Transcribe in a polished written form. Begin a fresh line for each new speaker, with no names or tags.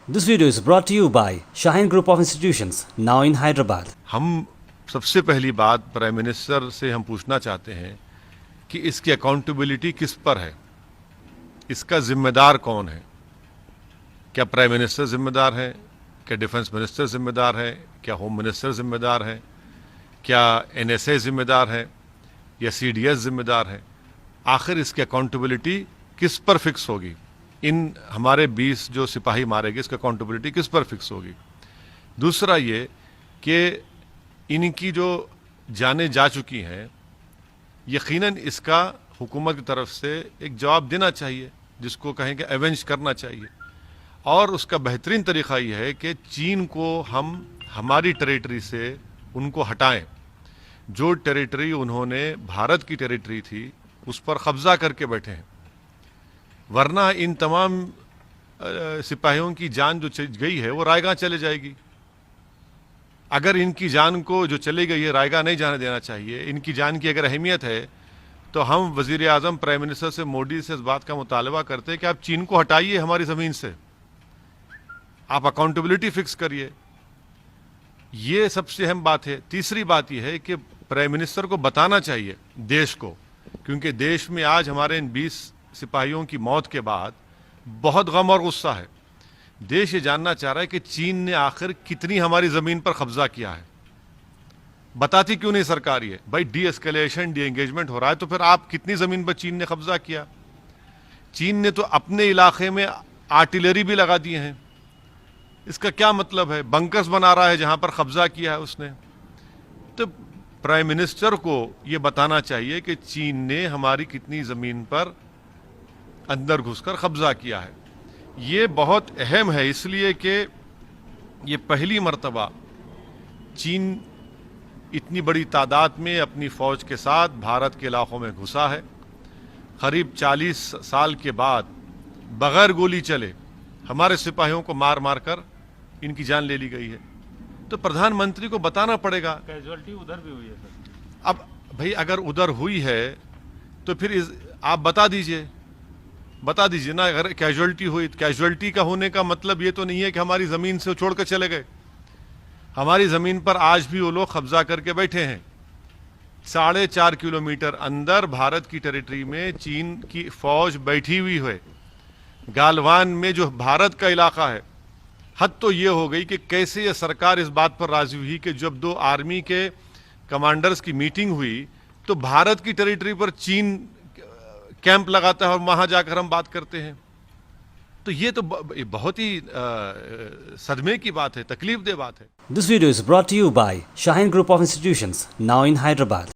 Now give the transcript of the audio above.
This video is brought to you by Shaheen Group of Institutions, now in Hyderabad.
हम सबसे पहली बात prime minister से हम पूछना चाहते हैं कि इसकी अकाउंटेबिलिटी किस पर है, इसका जिम्मेदार कौन है। क्या प्राइम मिनिस्टर जिम्मेदार है, क्या डिफेंस मिनिस्टर जिम्मेदार है, क्या होम मिनिस्टर जिम्मेदार है, क्या एनएसए जिम्मेदार है या सीडीएस जिम्मेदार है। आखिर इसकी अकाउंटेबिलिटी किस पर फिक्स होगी। इन हमारे 20 जो सिपाही मारे गए, इसकी अकाउंटेबिलिटी किस पर फिक्स होगी। दूसरा ये कि इनकी जो जानें जा चुकी हैं, यकीनन इसका हुकूमत की तरफ से एक जवाब देना चाहिए, जिसको कहें कि एवेंज करना चाहिए। और उसका बेहतरीन तरीक़ा यह है कि चीन को हम हमारी टेरिटरी से उनको हटाएं। जो टेरिटरी उन्होंने भारत की टेरिटरी थी उस पर कब्ज़ा करके बैठे हैं, वरना इन तमाम सिपाहियों की जान जो गई है वो रायगा चले जाएगी। अगर इनकी जान को जो चली गई है रायगा नहीं जाने देना चाहिए। इनकी जान की अगर अहमियत है तो हम वज़ीर आज़म प्राइम मिनिस्टर से, मोदी से इस बात का मुतालबा करते हैं कि आप चीन को हटाइए हमारी ज़मीन से, आप अकाउंटेबिलिटी फिक्स करिए। ये सबसे अहम बात है। तीसरी बात यह है कि प्राइम मिनिस्टर को बताना चाहिए देश को, क्योंकि देश में आज हमारे इन 20 सिपाहियों की मौत के बाद बहुत गम और गुस्सा है। देश ये जानना चाह रहा है कि चीन ने आखिर कितनी हमारी ज़मीन पर कब्ज़ा किया है। बताती क्यों नहीं सरकार ये? भाई डी एस्केलेशन, डी एंगेजमेंट हो रहा है तो फिर आप कितनी ज़मीन पर चीन ने कब्ज़ा किया। चीन ने तो अपने इलाके में आर्टिलरी भी लगा दिए हैं। इसका क्या मतलब है? बंकर्स बना रहा है जहाँ पर कब्ज़ा किया है उसने। तो प्राइम मिनिस्टर को ये बताना चाहिए कि चीन ने हमारी कितनी ज़मीन पर अंदर घुसकर कब्ज़ा किया है। ये बहुत अहम है, इसलिए कि ये पहली मर्तबा चीन इतनी बड़ी तादाद में अपनी फ़ौज के साथ भारत के इलाक़ों में घुसा है। करीब 40 साल के बाद बग़ैर गोली चले हमारे सिपाहियों को मार मार कर इनकी जान ले ली गई है। तो प्रधानमंत्री को बताना पड़ेगा।
कैजुअलिटी उधर भी हुई है सर।
अब भाई अगर उधर हुई है तो फिर आप बता दीजिए ना। अगर कैजुअलिटी हुई, कैजुअलिटी का होने का मतलब ये तो नहीं है कि हमारी ज़मीन से छोड़ कर चले गए। हमारी ज़मीन पर आज भी वो लोग कब्ज़ा करके बैठे हैं। 4.5 किलोमीटर अंदर भारत की टेरिटरी में चीन की फ़ौज बैठी हुई है। गालवान में जो भारत का इलाका है, हद तो ये हो गई कि कैसे ये सरकार इस बात पर राज़ी हुई कि जब 2 आर्मी के कमांडर्स की मीटिंग हुई तो भारत की टेरिटरी पर चीन कैंप लगाता है और वहाँ जाकर हम बात करते हैं। तो ये तो बहुत ही सदमे की बात है, तकलीफ दे बात है।
This video is brought to you by Shaheen Group of Institutions, now in Hyderabad.